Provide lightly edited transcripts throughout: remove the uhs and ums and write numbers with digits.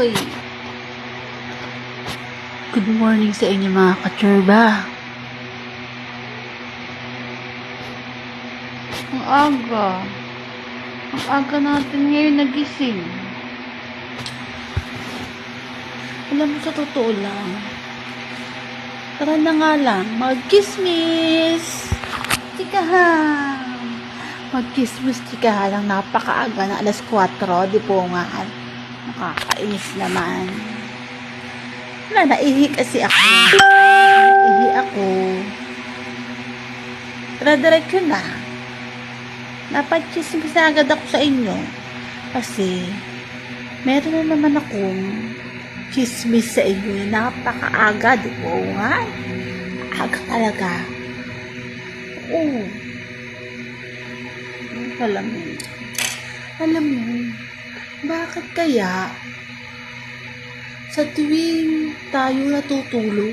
tuloy. Good morning sa inyo mga kachurba. Ang aga. Ang aga natin ngayon nagising. Alam mo, sa totoo lang, tara na nga lang, mag-kismis. Chikahan. Mag-kismis, chikahan lang, napakaaga na alas 4, di po nga. Nakakainis naman. Wala, naihi kasi ako. Naihi ako. Tara, diretso na. Napag-chismis na agad ako sa inyo. Kasi, meron na naman akong chismis sa inyo. Napakaaga, di po nga. Aga talaga. Oo. Alam mo, bakit kaya sa tuwing tayo natutulog,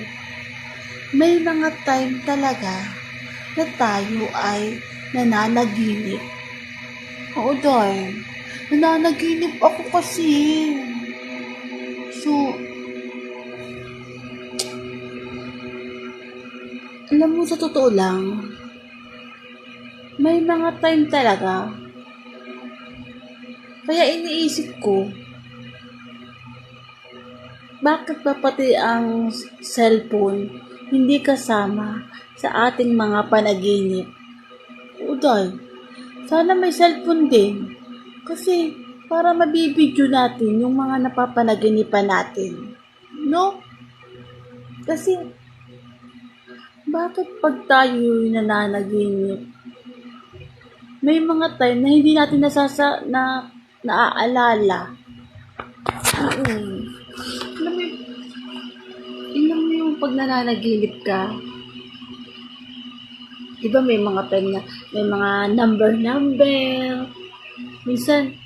may mga time talaga na tayo ay nananaginip? Oo, darn. Nananaginip ako kasi. So, alam mo, sa totoo lang, may mga time talaga. Kaya iniisip ko, bakit ba pati ang cellphone hindi kasama sa ating mga panaginip? Uday, sana may cellphone din. Kasi para mabibidyo natin yung mga napapanaginipan natin. No? Kasi, bakit pag tayo nananaginip, may mga time na hindi natin naaalala. Alam mo yung pag nananaginip ka, di ba may mga time na may mga number. Minsan,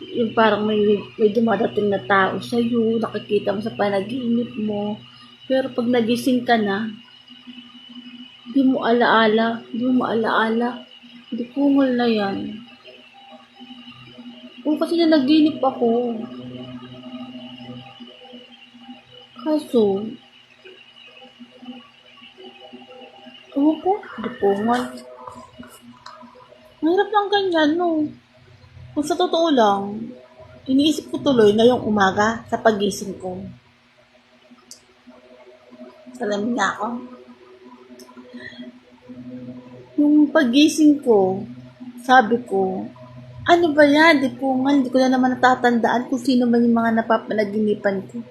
yung parang may dumadating na tao sa'yo, nakikita mo sa panaginip mo. Pero pag nagising ka na, di mo alaala. Di kumul na yan. O kasi nanaginip ako. Kaso, di kumul. Mahirap lang ganyan, no? Kung sa totoo lang, iniisip ko tuloy na yung umaga sa pagising ko. Salamin na ako. Yung pagising ko, sabi ko, ano ba yan? Di ko na naman natatandaan kung sino man yung mga napapanaginipan ko.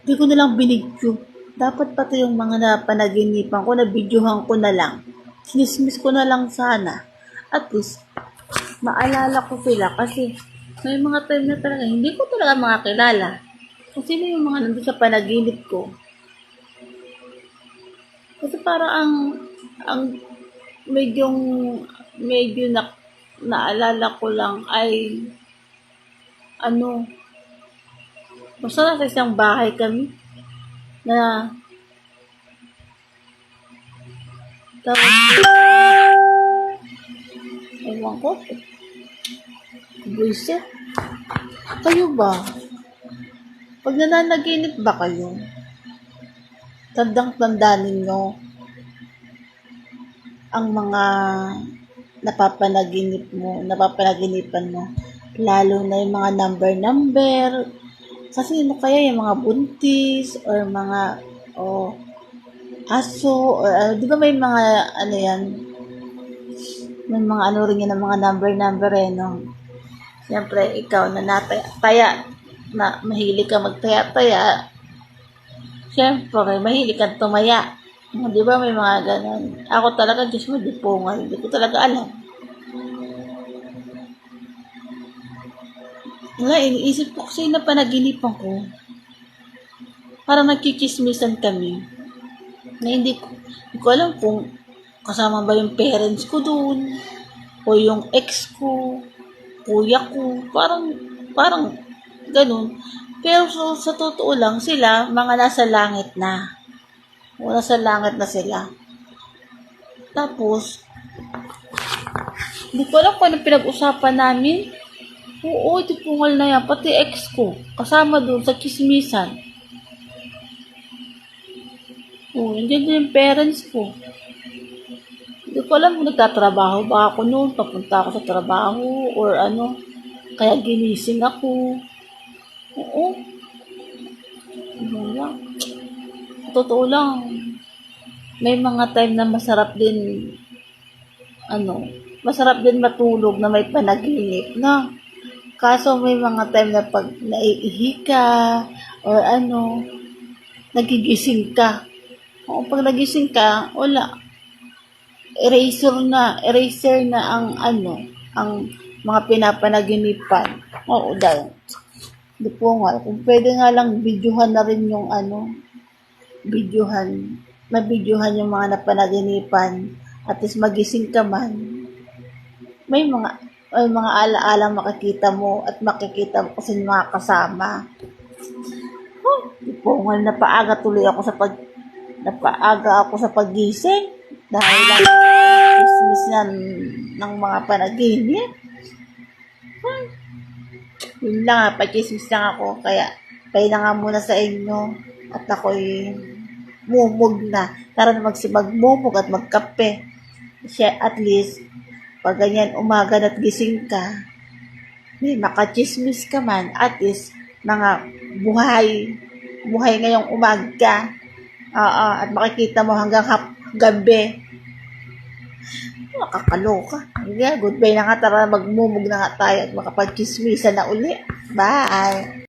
Di ko na lang binidyo. Dapat pati yung mga napanaginipan ko, nabidyohan ko na lang. Sinismis ko na lang sana. At least, maalala ko sila kasi may mga time na talaga, hindi ko talaga makakilala. Kung sino yung mga nandun sa panaginip ko. Kasi parang medyo naalala ko lang ay basta nasa isang bahay kami na ewan ko, buwise. Kayo ba? Pag nananaginip ba kayo? Tandang-tanda ninyo ang mga napapanaginipan mo. Lalo na yung mga number. Kasi ano kaya yung mga buntis or mga aso or di ba may mga yan? May mga rin yan ng mga number no? Siyempre, ikaw na nataya, na mahilig ka magtaya-taya, siyempre, mahilig kang tumaya. Di ba may mga ganon? Ako talaga, Diyos mo, di ko talaga alam. Iniisip ko kasi na panaginipan ko. Parang nagkikismisan kami. Na hindi ko alam kung kasama ba yung parents ko doon, o yung ex ko, kuya ko, parang ganun. Pero sa totoo lang, sila, mga nasa langit na. Nasa langit na sila. Tapos, hindi ko alam kung ano pinag-usapan namin. Oo, tipungal na yan. Pati ex ko. Kasama doon sa chismisan. Oo, nandiyan din yung parents ko. Hindi ko alam kung nagtatrabaho ba ako noon. Papunta ako sa trabaho or ano. Kaya ginising ako. Oo. Ano lang. Totoo lang. May mga time na masarap din masarap din matulog na may panaginip na. Kaso may mga time na pag naiihi ka or nagigising ka. O pag nagising ka, wala. Eraser na ang mga pinapanaginipan. Oo, dahil. Di po nga, kung pwede nga lang videohan na rin yung mabidyohan yung mga napanaginipan. At least magising ka man, may mga alaala makikita mo at makikita mo kasi yung mga kasama. Ipungal napaaga ako sa paggising dahil lang sa business ng mga panaginip. Yun lang, pachismis lang ako. Kaya, pahinga nga muna sa inyo. At ako'y mumug na. Tara na magmumug at magkape. At least, pag ganyan umaga at gising ka, may makachismis ka man. At least, mga buhay ngayong umaga. At makikita mo hanggang gabi. Nakakaloka. Yeah, goodbye na nga. Tara magmumug na nga tayo at makapagchismisan na uli. Bye!